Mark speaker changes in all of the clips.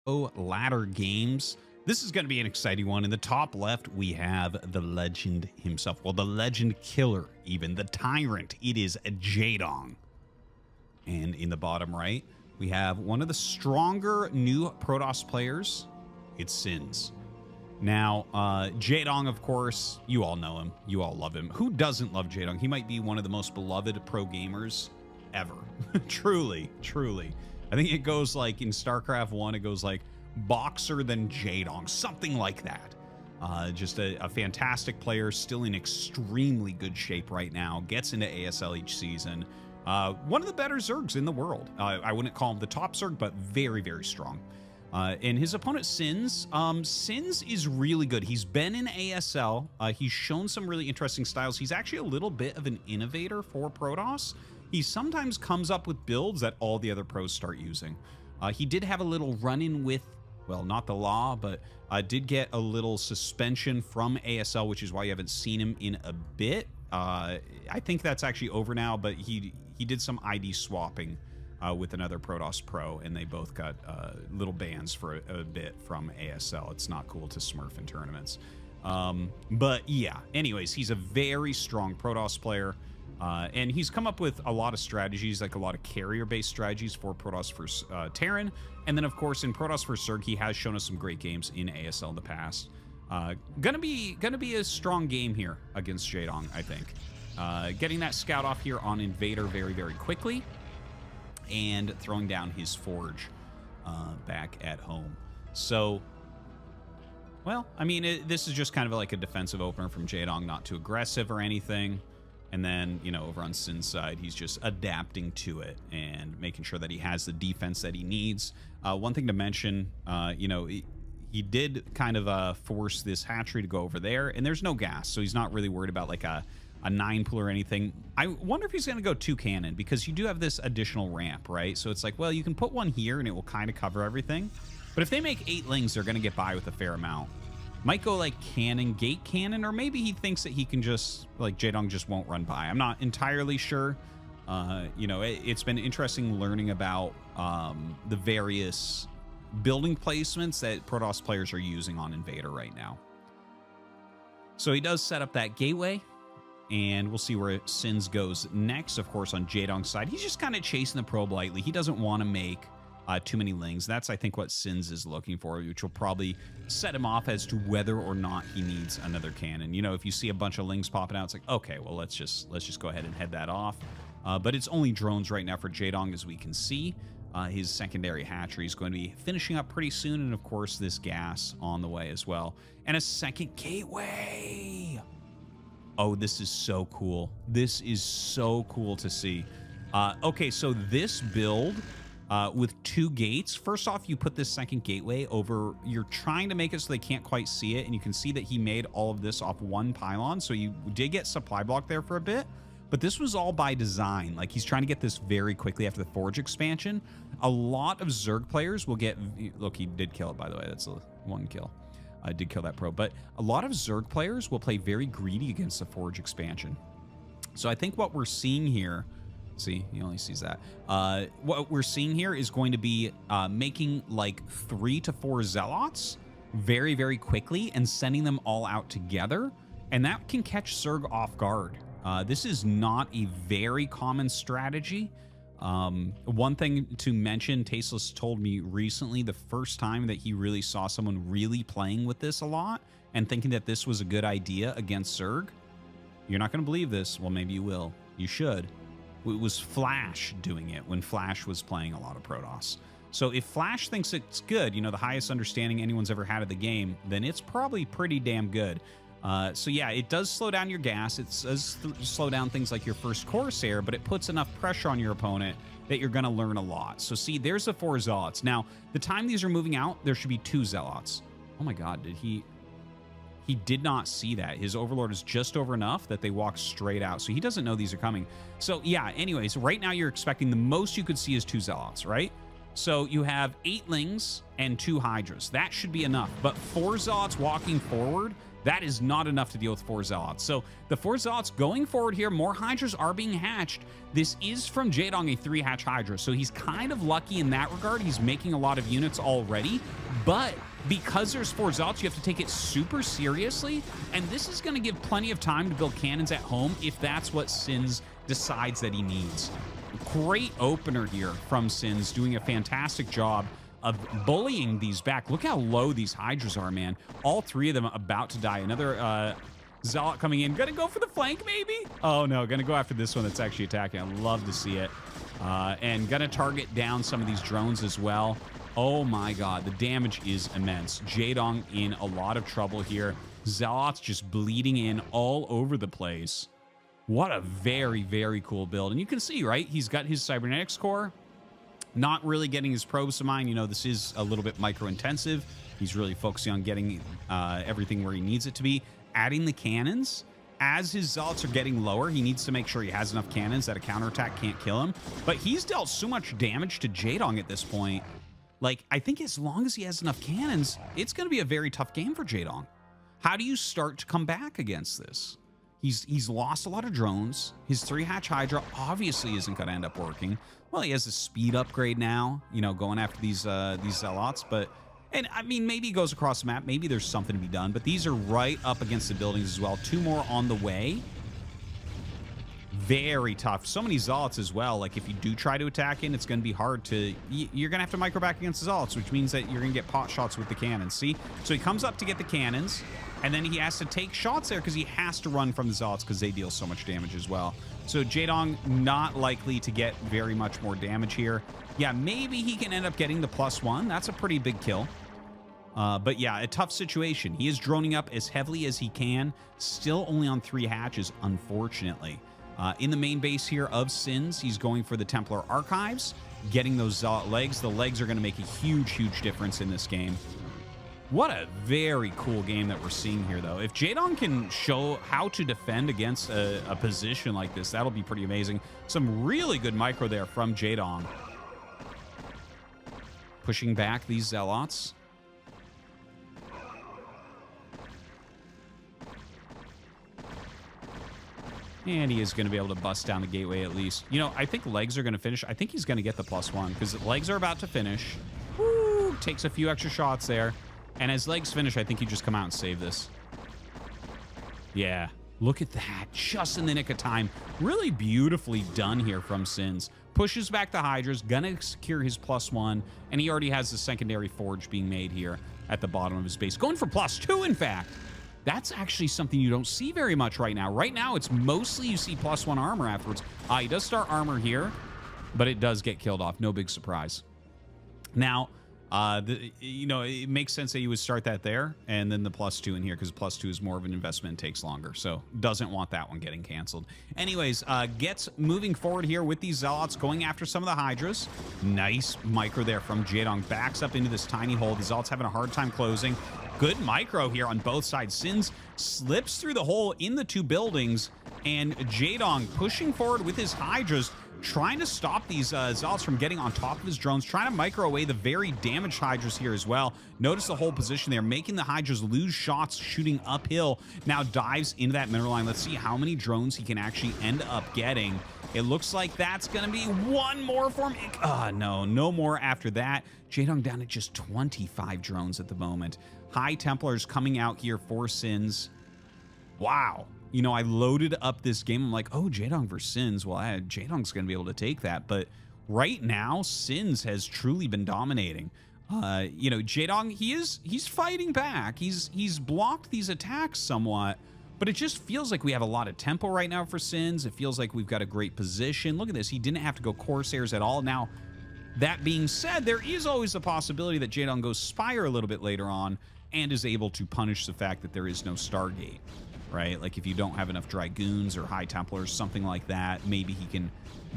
Speaker 1: Ladder games. This is going to be an exciting one. In the top left, we have the legend himself. Well, the legend killer, even the tyrant. It is Jaedong. And in the bottom right, we have one of the stronger new Protoss players. It's sszins. Now, Jaedong, of course, you all know him. You all love him. Who doesn't love Jaedong? He might be one of the most beloved pro gamers ever. Truly, truly. I think it goes like in StarCraft 1, it goes like Boxer than Jaedong, something like that. Just a fantastic player, still in extremely good shape right now. Gets into ASL each season. One of the better Zergs in the world. I wouldn't call him the top Zerg, but very, very strong. And his opponent, sszins. sszins is really good. He's been in ASL. He's shown some really interesting styles. He's actually a little bit of an innovator for Protoss. He sometimes comes up with builds that all the other pros start using. He did have a little run-in with, well, not the law, but did get a little suspension from ASL, which is why you haven't seen him in a bit. I think that's actually over now, but he did some ID swapping with another Protoss pro, and they both got little bans for a bit from ASL. It's not cool to smurf in tournaments. But yeah, anyways, he's a very strong Protoss player. And he's come up with a lot of strategies, like a lot of carrier-based strategies for Protoss for Terran. And then, of course, in Protoss for Zerg, he has shown us some great games in ASL in the past. Gonna be a strong game here against Jaedong, I think. Getting that scout off here on Invader very, very quickly. And throwing down his Forge back at home. So, well, I mean, this is just kind of like a defensive opener from Jaedong, not too aggressive or anything. And then, you know, over on sszins' side, he's just adapting to it and making sure that he has the defense that he needs. One thing to mention, you know, he did kind of force this hatchery to go over there, and there's no gas, so he's not really worried about like a 9-pool or anything. I wonder if he's going to go 2 cannon, because you do have this additional ramp, right? So it's like, well, you can put one here, and it will kind of cover everything. But if they make 8 lings, they're going to get by with a fair amount. Might go like cannon, gate cannon, or maybe he thinks that he can just, like, Jaedong just won't run by. I'm not entirely sure. You know, it's been interesting learning about the various building placements that Protoss players are using on Invader right now. So he does set up that gateway, and we'll see where sszins goes next. Of course, on Jaedong's side, he's just kind of chasing the probe lightly. He doesn't want to make too many lings. That's, I think, what sszins is looking for, which will probably set him off as to whether or not he needs another cannon. You know, if you see a bunch of lings popping out, it's like, okay, well, let's just go ahead and head that off. But it's only drones right now for Jaedong, as we can see. His secondary hatchery is going to be finishing up pretty soon, and of course, this gas on the way as well. And a second gateway. Oh, this is so cool. This is so cool to see. Okay, so this build with 2 gates. First off, you put this second gateway over. You're trying to make it so they can't quite see it, and you can see that he made all of this off 1 pylon, so you did get supply block there for a bit, but this was all by design. Like, he's trying to get this very quickly after the Forge expansion. A lot of Zerg players will get... Look, he did kill it, by the way. That's 1 kill. I did kill that pro, but a lot of Zerg players will play very greedy against the Forge expansion. So I think what we're seeing here... See, he only sees that. What we're seeing here is going to be making like 3 to 4 zealots very, very quickly and sending them all out together. And that can catch Zerg off guard. This is not a very common strategy. One thing to mention, Tasteless told me recently, the first time that he really saw someone really playing with this a lot and thinking that this was a good idea against Zerg. You're not going to believe this. Well, maybe you will. You should. It was Flash doing it when Flash was playing a lot of Protoss. So if Flash thinks it's good, you know, the highest understanding anyone's ever had of the game, then it's probably pretty damn good. So yeah, it does slow down your gas. It does slow down things like your first Corsair, but it puts enough pressure on your opponent that you're going to learn a lot. So see, there's the 4 zealots. Now, the time these are moving out, there should be 2 zealots. Oh my God, did he... He did not see that. His Overlord is just over enough that they walk straight out. So he doesn't know these are coming. So yeah, anyways, right now you're expecting the most you could see is 2 zealots, right? So you have 8 lings and 2 hydras. That should be enough. But 4 zealots walking forward That is not enough to deal with 4 Zealots. So the 4 Zealots going forward here, more Hydras are being hatched. This is from Jaedong, a 3-hatch Hydra. So he's kind of lucky in that regard. He's making a lot of units already. But because there's 4 Zealots, you have to take it super seriously. And this is going to give plenty of time to build cannons at home if that's what sszins decides that he needs. Great opener here from sszins, doing a fantastic job of bullying these back. Look how low these Hydras are, man. All 3 of them about to die. Another Zealot coming in. Gonna go for the flank, maybe? Oh, no. Gonna go after this one that's actually attacking. I love to see it. And gonna target down some of these drones as well. Oh, my God. The damage is immense. Jaedong in a lot of trouble here. Zealots just bleeding in all over the place. What a very, very cool build. And you can see, right? He's got his cybernetics core. Not really getting his probes to mine. You know, this is a little bit micro-intensive. He's really focusing on getting everything where he needs it to be. Adding the cannons. As his Zealots are getting lower, he needs to make sure he has enough cannons that a counterattack can't kill him. But he's dealt so much damage to Jaedong at this point. Like, I think as long as he has enough cannons, it's going to be a very tough game for Jaedong. How do you start to come back against this? He's lost a lot of drones. His 3-hatch Hydra obviously isn't going to end up working. Well, he has a speed upgrade now, you know, going after these Zealots. But, and I mean, maybe he goes across the map. Maybe there's something to be done. But these are right up against the buildings as well. 2 more on the way. Very tough. So many Zealots as well. Like, if you do try to attack in, it's going to be hard to... You're going to have to micro back against the Zealots, which means that you're going to get pot shots with the cannons. See? So he comes up to get the cannons, and then he has to take shots there because he has to run from the Zealots because they deal so much damage as well. So Jaedong not likely to get very much more damage here. Yeah, maybe he can end up getting the +1. That's a pretty big kill. But yeah, a tough situation. He is droning up as heavily as he can. Still only on 3 hatches, unfortunately. In the main base here of sszins, he's going for the Templar Archives, getting those Zealot legs. The legs are going to make a huge, huge difference in this game. What a very cool game that we're seeing here, though. If Jaedong can show how to defend against a position like this, that'll be pretty amazing. Some really good micro there from Jaedong. Pushing back these Zealots. And he is going to be able to bust down the gateway at least. You know, I think legs are going to finish. I think he's going to get the +1 because legs are about to finish. Woo! Takes a few extra shots there. And as legs finish, I think you just come out and save this. Yeah. Look at that. Just in the nick of time. Really beautifully done here from sszins. Pushes back the Hydras. Gonna secure his +1. And he already has the secondary forge being made here at the bottom of his base. Going for +2, in fact. That's actually something you don't see very much right now. Right now, it's mostly you see +1 armor afterwards. He does start armor here, but it does get killed off. No big surprise. Now, you know, it makes sense that you would start that there and then the +2 in here because +2 is more of an investment and takes longer. So doesn't want that one getting canceled. Anyways, gets moving forward here with these Zealots going after some of the Hydras. Nice micro there from Jaedong. Backs up into this tiny hole. The Zealots having a hard time closing. Good micro here on both sides. sszins slips through the hole in the 2 buildings, and Jaedong pushing forward with his Hydras, trying to stop these Zealots from getting on top of his drones, trying to micro away the very damaged Hydras here as well. Notice the whole position there, making the Hydras lose shots, shooting uphill. Now dives into that middle line. Let's see how many drones he can actually end up getting. It looks like that's going to be 1 more for him. No more after that. Jaedong down at just 25 drones at the moment. High Templars coming out here for sszins. Wow. You know, I loaded up this game. I'm like, oh, Jaedong versus sszins. Well, Jaedong's going to be able to take that. But right now, sszins has truly been dominating. You know, Jaedong, he's fighting back. He's blocked these attacks somewhat. But it just feels like we have a lot of tempo right now for sszins. It feels like we've got a great position. Look at this. He didn't have to go Corsairs at all. Now, that being said, there is always the possibility that Jaedong goes Spire a little bit later on and is able to punish the fact that there is no Stargate, right? Like if you don't have enough Dragoons or High Templars, something like that, maybe he can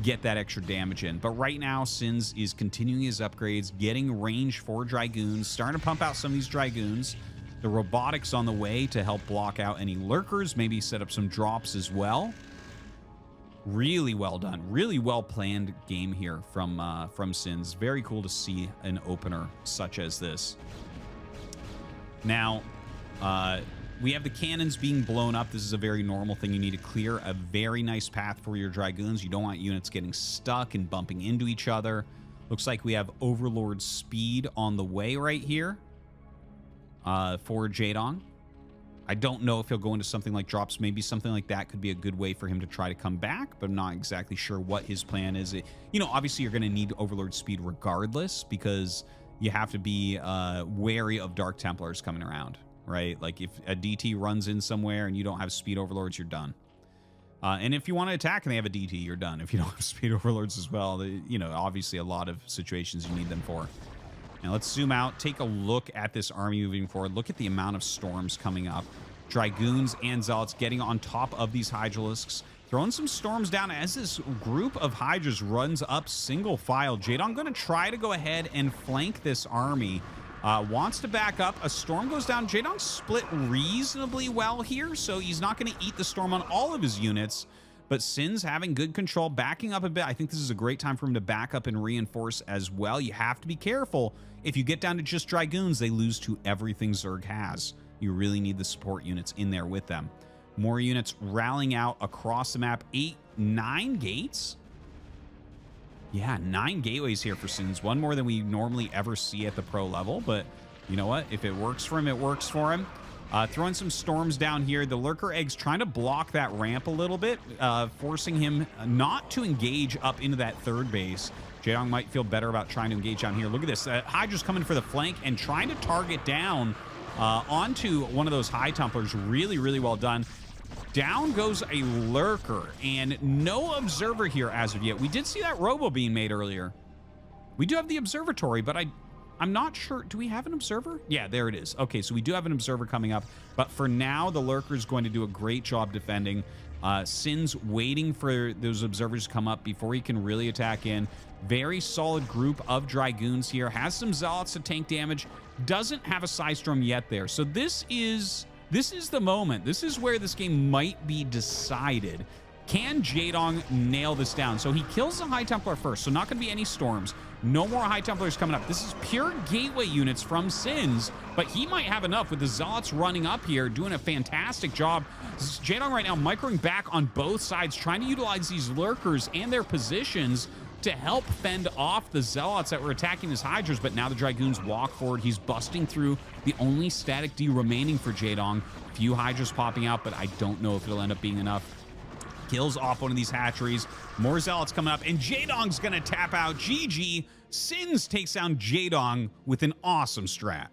Speaker 1: get that extra damage in. But right now, sszins is continuing his upgrades, getting range for Dragoons, starting to pump out some of these Dragoons. The robotics on the way to help block out any lurkers, maybe set up some drops as well. Really well done. Really well planned game here from sszins. Very cool to see an opener such as this. Now, we have the cannons being blown up. This is a very normal thing. You need to clear a very nice path for your Dragoons. You don't want units getting stuck and bumping into each other. Looks like we have Overlord speed on the way right here for Jaedong. I don't know if he'll go into something like drops. Maybe something like that could be a good way for him to try to come back, but I'm not exactly sure what his plan is. You know, obviously you're going to need Overlord speed regardless, because you have to be wary of Dark Templars coming around, right? Like if a DT runs in somewhere and you don't have speed overlords, you're done. And if you want to attack and they have a DT, you're done. If you don't have speed overlords as well, you know, obviously a lot of situations you need them for. Now let's zoom out, take a look at this army moving forward. Look at the amount of storms coming up. Dragoons and Zealots getting on top of these Hydralisks, throwing some storms down as this group of Hydras runs up single file. Jaedong going to try to go ahead and flank this army. Wants to back up. A storm goes down. Jaedong split reasonably well here, so he's not going to eat the storm on all of his units. But sszins having good control, backing up a bit. I think this is a great time for him to back up and reinforce as well. You have to be careful. If you get down to just Dragoons, they lose to everything Zerg has. You really need the support units in there with them. More units rallying out across the map. 8, 9 gates? Yeah, 9 gateways here for sszins. One more than we normally ever see at the pro level. But you know what? If it works for him, it works for him. Throwing some storms down here. The Lurker Eggs trying to block that ramp a little bit, forcing him not to engage up into that third base. Jaedong might feel better about trying to engage down here. Look at this. Hydra's coming for the flank and trying to target down onto one of those High Templars. Really, really well done. Down goes a Lurker, and no Observer here as of yet. We did see that Robo being made earlier. We do have the Observatory, but I'm not sure. Do we have an Observer? Yeah, there it is. Okay, so we do have an Observer coming up, but for now, the Lurker is going to do a great job defending. sszins waiting for those Observers to come up before he can really attack in. Very solid group of Dragoons here. Has some Zealots to tank damage. Doesn't have a Psystorm yet there. So this is the moment. This is where this game might be decided. Can Jaedong nail this down? So he kills the High Templar first, so not going to be any storms. No more High Templars coming up. This is pure gateway units from sszins, but he might have enough with the Zealots running up here, doing a fantastic job. Jaedong right now microing back on both sides, trying to utilize these Lurkers and their positions to help fend off the Zealots that were attacking his Hydras, but now the Dragoons walk forward. He's busting through the only static D remaining for Jaedong. Few Hydras popping out, but I don't know if it'll end up being enough. Kills off one of these hatcheries. More Zealots coming up, and Jaedong's gonna tap out. GG. sszins takes down Jaedong with an awesome strat.